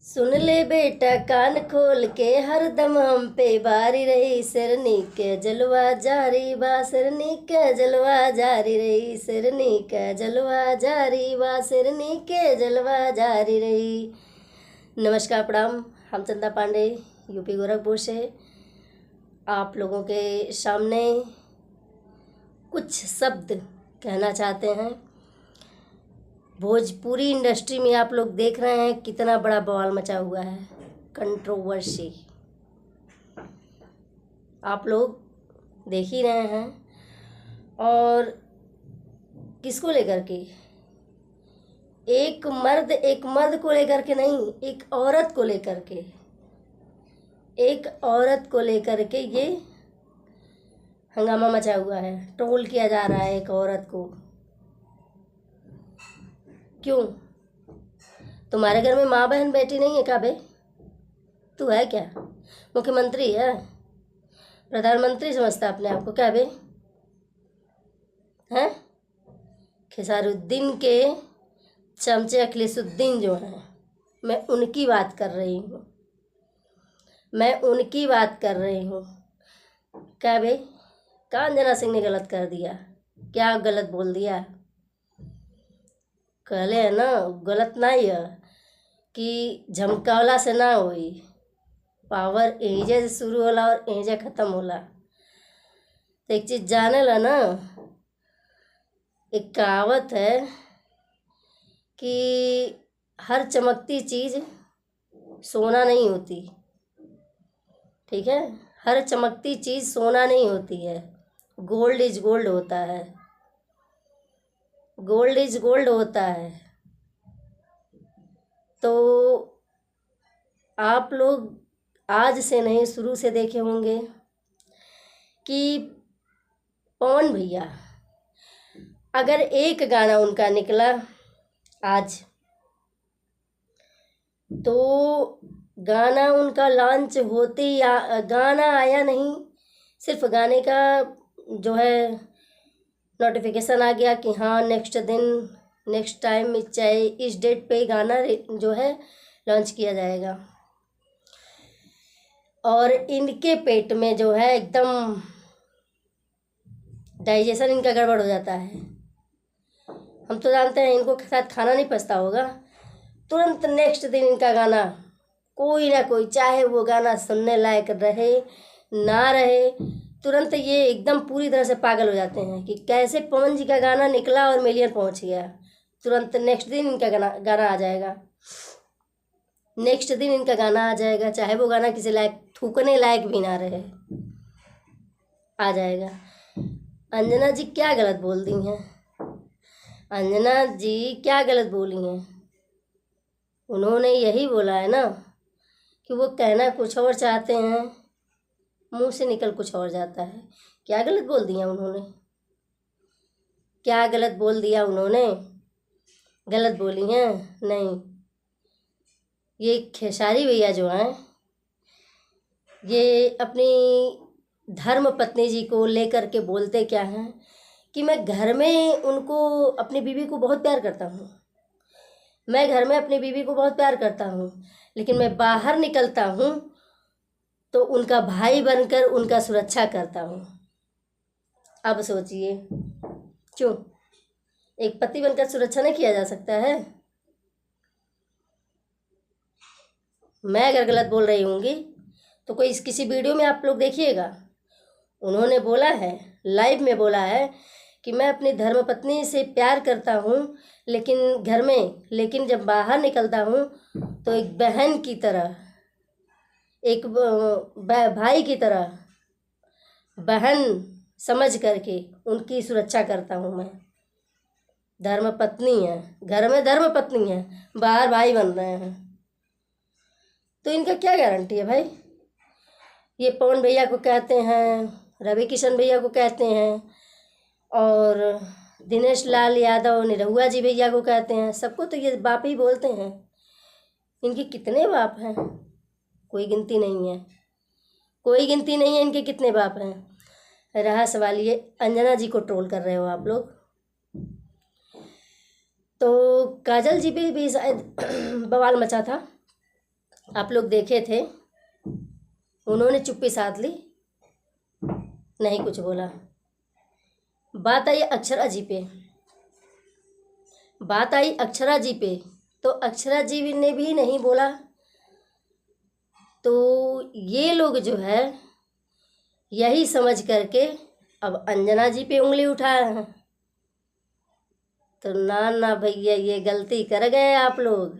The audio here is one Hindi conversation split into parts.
सुन ले बेटा कान खोल के हरदम हम पे बारी रही सिरनी के जलवा जारी बा सिरनी के जलवा जारी रही सिरनी के जलवा जारी बा सिरनी के जलवा जारी रही। नमस्कार प्रणाम, हम चंदा पांडे यूपी गोरखपुर से आप लोगों के सामने कुछ शब्द कहना चाहते हैं। भोजपुरी इंडस्ट्री में आप लोग देख रहे हैं कितना बड़ा बवाल मचा हुआ है, कंट्रोवर्सी आप लोग देख ही रहे हैं। और किसको लेकर के? एक मर्द को लेकर के नहीं, एक औरत को लेकर के, एक औरत को लेकर के ये हंगामा मचा हुआ है। ट्रोल किया जा रहा है एक औरत को। क्यों? तुम्हारे घर में माँ बहन बेटी नहीं है क्या बे? तू है क्या? मुख्यमंत्री है, प्रधानमंत्री समझता अपने आप को क्या बे? हैं? खेसारुद्दीन के चमचे अखिलेशुद्दीन जो हैं, मैं उनकी बात कर रही हूँ, मैं उनकी बात कर रही हूँ। क्या बे? कहाँ अंजना सिंह ने गलत कर दिया? क्या गलत बोल दिया? कहले है ना, गलत नहीं है कि झमकावला से ना होई, पावर एजे से शुरू होला और एजे ख़त्म होला। तो एक चीज़ जाने ला ना, एक कहावत है कि हर चमकती चीज़ सोना नहीं होती, ठीक है? हर चमकती चीज़ सोना नहीं होती है, गोल्ड इज गोल्ड होता है, गोल्ड इज गोल्ड होता है। तो आप लोग आज से नहीं, शुरू से देखे होंगे कि पवन भैया, अगर एक गाना उनका निकला आज, तो गाना उनका लॉन्च होते या गाना आया नहीं, सिर्फ गाने का जो है नोटिफिकेशन आ गया कि हाँ नेक्स्ट दिन, नेक्स्ट टाइम, चाहे इस डेट पे गाना जो है लॉन्च किया जाएगा, और इनके पेट में जो है एकदम डाइजेशन इनका गड़बड़ हो जाता है। हम तो जानते हैं इनको साथ खाना नहीं पचता होगा, तुरंत नेक्स्ट दिन इनका गाना कोई ना कोई, चाहे वो गाना सुनने लायक रहे ना रहे, तुरंत ये एकदम पूरी तरह से पागल हो जाते हैं कि कैसे पवन जी का गाना निकला और मिलियन पहुंच गया, तुरंत नेक्स्ट दिन इनका गाना आ जाएगा, नेक्स्ट दिन इनका गाना आ जाएगा, चाहे वो गाना किसी लायक, थूकने लायक भी ना रहे, आ जाएगा। अंजना जी क्या गलत बोल दी हैं? अंजना जी क्या गलत बोली हैं? उन्होंने यही बोला है ना कि वो कहना कुछ और चाहते हैं, मुंह से निकल कुछ और जाता है। क्या गलत बोल दिया उन्होंने? क्या गलत बोल दिया उन्होंने? गलत बोली हैं? नहीं। ये खेसारी भैया जो हैं, ये अपनी धर्म पत्नी जी को लेकर के बोलते क्या हैं कि मैं घर में उनको, अपनी बीवी को बहुत प्यार करता हूँ, मैं घर में अपनी बीवी को बहुत प्यार करता हूँ, लेकिन मैं बाहर निकलता हूँ तो उनका भाई बनकर उनका सुरक्षा करता हूँ। अब सोचिए, क्यों एक पति बनकर सुरक्षा नहीं किया जा सकता है? मैं अगर गलत बोल रही होंगी तो कोई किसी वीडियो में आप लोग देखिएगा, उन्होंने बोला है, लाइव में बोला है कि मैं अपनी धर्मपत्नी से प्यार करता हूँ, लेकिन घर में, लेकिन जब बाहर निकलता हूँ तो एक बहन की तरह, एक भाई की तरह, बहन समझ करके उनकी सुरक्षा करता हूँ। मैं धर्मपत्नी है, घर में धर्मपत्नी है, बाहर भाई बन रहे हैं, तो इनका क्या गारंटी है भाई? ये पवन भैया को कहते हैं, रवि किशन भैया को कहते हैं, और दिनेश लाल यादव, निरहुआ जी भैया को कहते हैं, सबको तो ये बाप ही बोलते हैं। इनके कितने बाप हैं? कोई गिनती नहीं है, कोई गिनती नहीं है इनके कितने बाप हैं। रहा सवाल ये, अंजना जी को ट्रोल कर रहे हो आप लोग, तो काजल जी पे भी शायद बवाल मचा था आप लोग देखे थे, उन्होंने चुप्पी साध ली, नहीं कुछ बोला। बात आई अक्षरा जी पे, बात आई अक्षरा जी पे, तो अक्षरा जी ने भी नहीं बोला। तो ये लोग जो है यही समझ करके अब अंजना जी पे उंगली उठाए हैं। तो ना ना भैया, ये गलती कर गए आप लोग,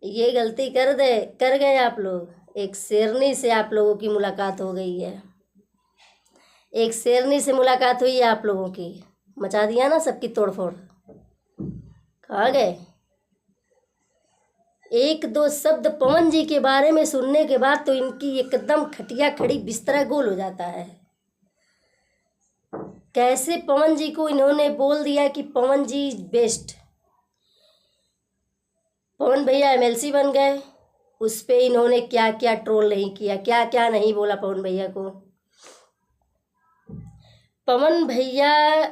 ये गलती कर गए आप लोग। एक शेरनी से आप लोगों की मुलाकात हो गई है, एक शेरनी से मुलाकात हुई है आप लोगों की, मचा दिया ना सबकी तोड़फोड़। कहाँ गए? एक दो शब्द पवन जी के बारे में सुनने के बाद तो इनकी एकदम खटिया खड़ी बिस्तरा गोल हो जाता है। कैसे पवन जी को इन्होंने बोल दिया कि पवन जी बेस्ट, पवन भैया एमएलसी बन गए। उस पे इन्होंने क्या क्या ट्रोल नहीं किया, क्या क्या नहीं बोला पवन भैया को। पवन भैया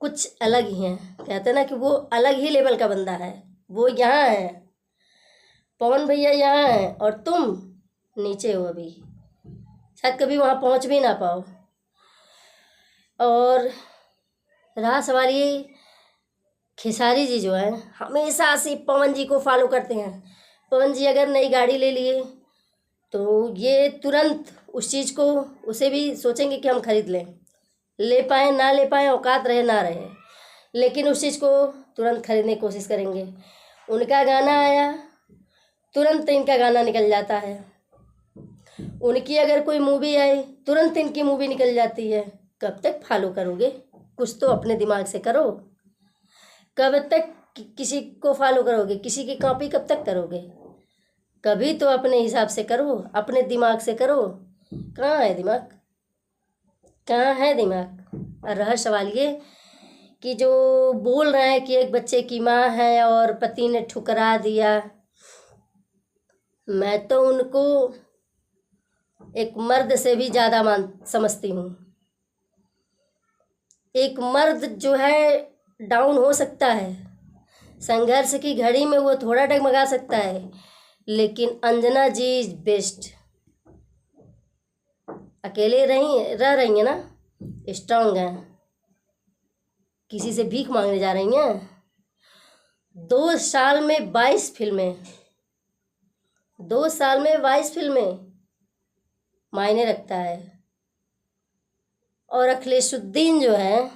कुछ अलग ही हैं, कहते हैं ना कि वो अलग ही लेवल का बंदा है। वो यहाँ है, पवन भैया यहाँ है और तुम नीचे हो, अभी शायद कभी वहाँ पहुँच भी ना पाओ। और रहा सवाल ये, खेसारी जी जो है हमेशा से पवन जी को फॉलो करते हैं। पवन जी अगर नई गाड़ी ले लिए तो ये तुरंत उस चीज़ को, उसे भी सोचेंगे कि हम खरीद लें, ले पाएँ ना ले पाएँ, औकात रहे ना रहे, लेकिन उस चीज़ को तुरंत खरीदने की कोशिश करेंगे। उनका गाना आया, तुरंत इनका गाना निकल जाता है। उनकी अगर कोई मूवी आई, तुरंत इनकी मूवी निकल जाती है। कब तक फॉलो करोगे? कुछ तो अपने दिमाग से करो। कब तक किसी को फॉलो करोगे? किसी की कॉपी कब तक करोगे? कभी तो अपने हिसाब से करो, अपने दिमाग से करो। कहाँ है दिमाग? कहाँ है दिमाग? और रहा सवाल ये कि जो बोल रहे हैं कि एक बच्चे की माँ है और पति ने ठुकरा दिया, मैं तो उनको एक मर्द से भी ज़्यादा समझती हूँ। एक मर्द जो है डाउन हो सकता है, संघर्ष की घड़ी में वो थोड़ा डगमगा सकता है, लेकिन अंजना जी इज बेस्ट। अकेले रह रही हैं ना, स्ट्रांग हैं, किसी से भीख मांगने जा रही हैं। 2 साल में 22 फिल्में, 2 साल में 22 फिल्में मायने रखता है। और अखिलेशुद्दीन जो है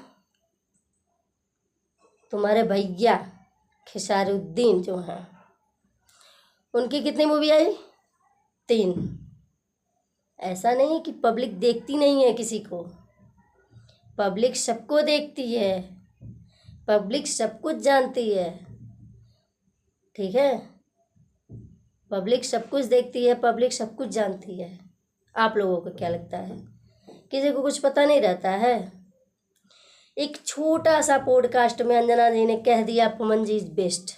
तुम्हारे भैया खेसारुद्दीन जो हैं, उनकी कितनी मूवी आई? 3। ऐसा नहीं है कि पब्लिक देखती नहीं है किसी को, पब्लिक सबको देखती है, पब्लिक सब कुछ जानती है, ठीक है। पब्लिक सब कुछ देखती है, पब्लिक सब कुछ जानती है। आप लोगों को क्या लगता है? किसी को कुछ पता नहीं रहता है? एक छोटा सा पॉडकास्ट में अंजना जी ने कह दिया पवन जी इज बेस्ट।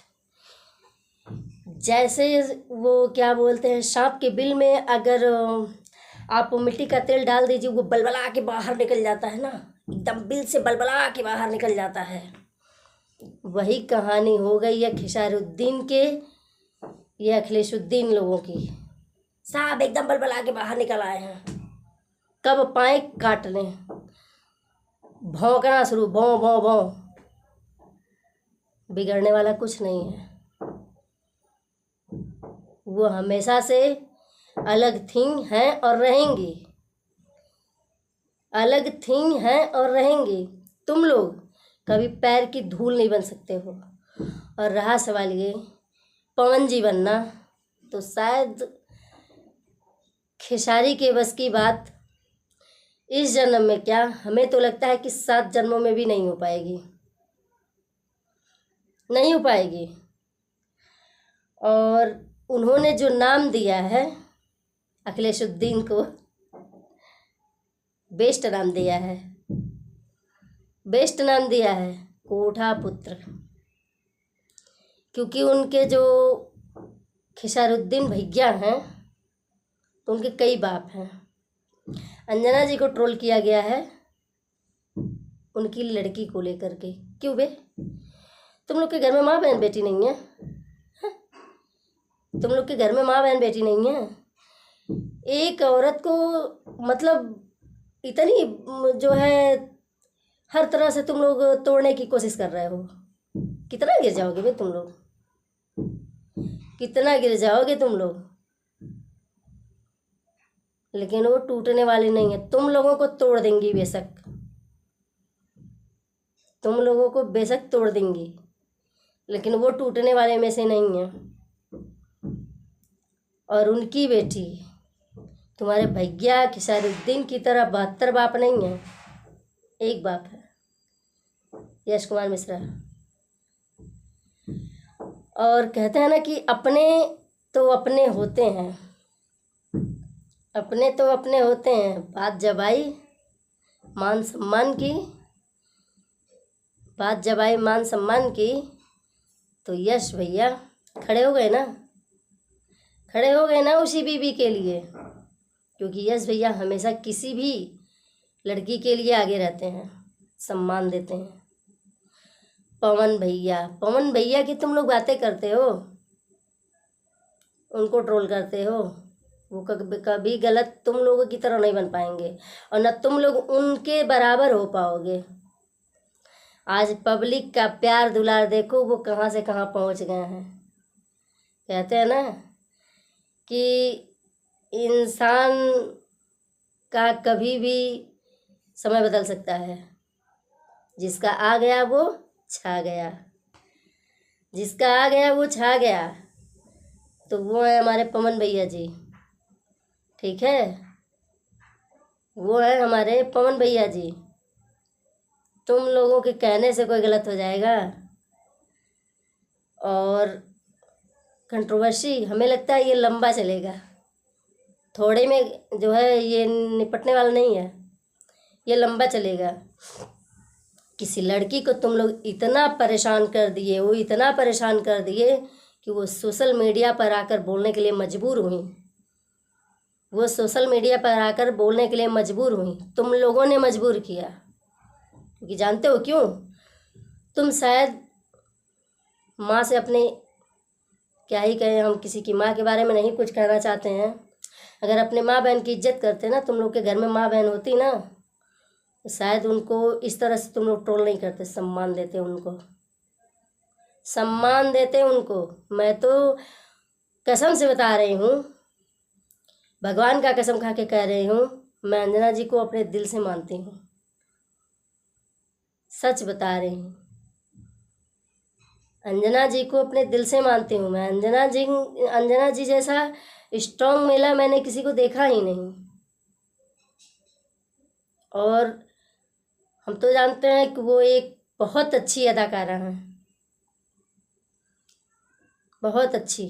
जैसे वो क्या बोलते हैं, सांप के बिल में अगर आप मिट्टी का तेल डाल दीजिए, वो बलबला के बाहर निकल जाता है ना, एकदम बिल से बलबला के बाहर निकल जाता है। वही कहानी हो गई है खेसारुद्दीन के, ये अखिलेशुद्दीन लोगों की। साहब एकदम बलबला के बाहर निकल आए हैं, कब पाए काट लें, भौंकना शुरू, भौं भौं भौं। बिगड़ने वाला कुछ नहीं है, वो हमेशा से अलग थिंग हैं और रहेंगी, अलग थिंग हैं और रहेंगी। तुम लोग कभी पैर की धूल नहीं बन सकते हो। और रहा सवाल ये पवन जी बनना, तो शायद खेसारी के बस की बात इस जन्म में क्या, हमें तो लगता है कि 7 जन्मों में भी नहीं हो पाएगी, नहीं हो पाएगी। और उन्होंने जो नाम दिया है अखिलेशुद्दीन को, बेस्ट नाम दिया है, बेस्ट नाम दिया है, कोठा पुत्र। क्योंकि उनके जो खेसारुद्दीन भैया हैं तो उनके कई बाप हैं। अंजना जी को ट्रोल किया गया है उनकी लड़की को लेकर के। क्यों बे, तुम लोग के घर में माँ बहन बेटी नहीं है? तुम लोग के घर में माँ बहन बेटी नहीं है? एक औरत को मतलब इतनी जो है हर तरह से तुम लोग तोड़ने की कोशिश कर रहे हो। कितना गिर जाओगे भाई तुम लोग, कितना गिर जाओगे तुम लोग। लेकिन वो टूटने वाली नहीं है, तुम लोगों को तोड़ देंगी बेशक, तुम लोगों को बेशक तोड़ देंगी, लेकिन वो टूटने वाले में से नहीं है। और उनकी बेटी तुम्हारे भैया खिसारुद्दीन की तरह 72 बाप नहीं है, एक बाप है, यश कुमार मिश्रा। और कहते हैं ना कि अपने तो अपने होते हैं, अपने तो अपने होते हैं। बात जब आई मान सम्मान की, बात जब आई मान सम्मान की, तो यश भैया खड़े हो गए ना, खड़े हो गए ना उसी बीवी के लिए। क्योंकि यश भैया हमेशा किसी भी लड़की के लिए आगे रहते हैं, सम्मान देते हैं। पवन भैया, पवन भैया की तुम लोग बातें करते हो, उनको ट्रोल करते हो, वो कभी गलत तुम लोगों की तरह नहीं बन पाएंगे और न तुम लोग उनके बराबर हो पाओगे। आज पब्लिक का प्यार दुलार देखो वो कहाँ से कहाँ पहुँच गए हैं। कहते हैं ना कि इंसान का कभी भी समय बदल सकता है, जिसका आ गया वो छा गया, जिसका आ गया वो छा गया। तो वो है हमारे पवन भैया जी, ठीक है, वो है हमारे पवन भैया जी। तुम लोगों के कहने से कोई गलत हो जाएगा? और कंट्रोवर्सी हमें लगता है ये लंबा चलेगा, थोड़े में जो है ये निपटने वाला नहीं है, ये लंबा चलेगा। किसी लड़की को तुम लोग इतना परेशान कर दिए, वो इतना परेशान कर दिए कि वो सोशल मीडिया पर आकर बोलने के लिए मजबूर हुई, वो सोशल मीडिया पर आकर बोलने के लिए मजबूर हुई। तुम लोगों ने मजबूर किया, क्योंकि जानते हो क्यों? तुम शायद माँ से अपने, क्या ही कहें, हम किसी की माँ के बारे में नहीं कुछ कहना चाहते हैं। अगर अपने माँ बहन की इज्जत करते ना, तुम लोग के घर में माँ बहन होती ना, तो शायद उनको इस तरह से तुम लोग ट्रोल नहीं करते, सम्मान देते उनको, सम्मान देते उनको। मैं तो कसम से बता रही हूँ, भगवान का कसम खा के कह रही हूँ, मैं अंजना जी को अपने दिल से मानती हूँ, सच बता रही हूँ। अंजना जी को अपने दिल से मानती हूँ मैं। अंजना जी जैसा स्ट्रॉन्ग महिला मैंने किसी को देखा ही नहीं। और हम तो जानते हैं कि वो एक बहुत अच्छी अदाकारा हैं, बहुत अच्छी।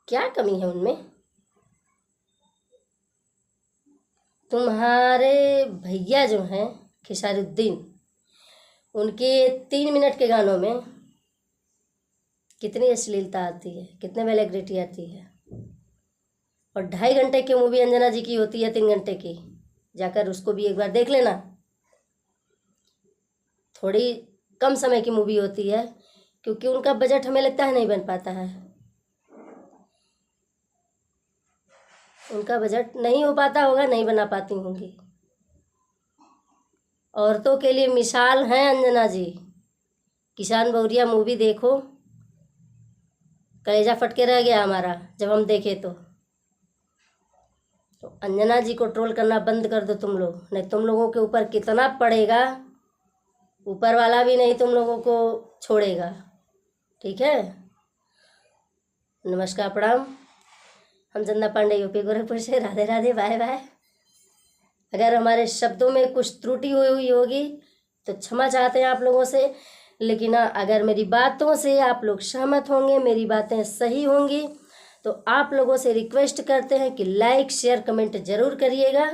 क्या कमी है उनमें? तुम्हारे भैया जो हैं खिसारुद्दीन, उनके 3 मिनट के गानों में कितनी अश्लीलता आती है, कितने वल्गैरिटी आती है। और 2.5 घंटे की मूवी अंजना जी की होती है, 3 घंटे की, जाकर उसको भी एक बार देख लेना। थोड़ी कम समय की मूवी होती है, क्योंकि उनका बजट हमें लगता है नहीं बन पाता है, उनका बजट नहीं हो पाता होगा, नहीं बना पाती होंगी। औरतों के लिए मिसाल हैं अंजना जी। किसान बहुरिया मूवी देखो, कलेजा फट के रह गया हमारा जब हम देखे तो अंजना जी को ट्रोल करना बंद कर दो तुम लोग, नहीं तुम लोगों के ऊपर कितना पड़ेगा, ऊपर वाला भी नहीं तुम लोगों को छोड़ेगा, ठीक है। नमस्कार, प्रणाम। हम चंदा पांडे, यूपी गोरखपुर से। Radhe Radhe, bye bye. अगर हमारे शब्दों में कुछ त्रुटि हुई होगी तो क्षमा चाहते हैं आप लोगों से, लेकिन अगर मेरी बातों से आप लोग सहमत होंगे, मेरी बातें सही होंगी, तो आप लोगों से रिक्वेस्ट करते हैं कि लाइक शेयर कमेंट जरूर करिएगा।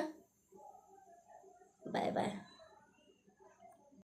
Bye bye.